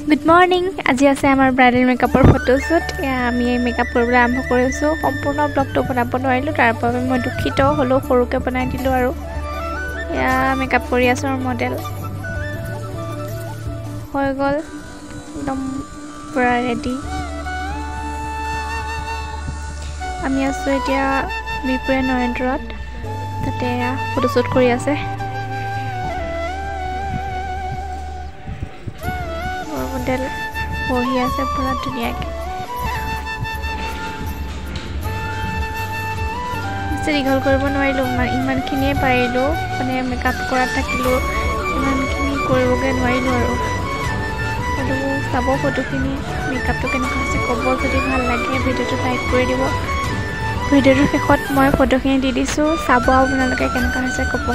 Good morning. আজি আছে আমাৰ ব্ৰাইডেল মেকআপৰ ফটোশ্বুট। আমি এই মেকআপ কৰিবলৈ আৰম্ভ কৰিছোঁ। সম্পূৰ্ণ ব্লগটো বনাব নোৱাৰিলোঁ, তাৰ বাবে মই দুখিত হ'লেও সৰুকৈ বনাই দিলোঁ। আৰু এয়া মেকআপ কৰি আছোঁ আৰু মডেল হৈ গ'ল, একদম পূৰা ৰেডি। আমি আছোঁ এতিয়া বিহপুৰীয়া নৰেন্দ্ৰত, তাতে ফটোশ্বুট কৰি আছে। মডেল বহি আছে পুৰা ধুনীয়াকৈ। বেছি দীঘল কৰিব নোৱাৰিলোঁ, ইমানখিনিয়ে পাৰিলোঁ। মানে মেকআপ কৰাত থাকিলোঁ, ইমানখিনি কৰিবগৈ নোৱাৰিলোঁ। আৰু চাব ফটোখিনি, মেকআপটো কেনেকুৱা হৈছে ক'ব। যদি ভাল লাগে ভিডিঅ'টো লাইক কৰি দিব। ভিডিঅ'টোৰ শেষত মই ফটোখিনি দি দিছোঁ, চাব আপোনালোকে কেনেকুৱা হৈছে ক'ব।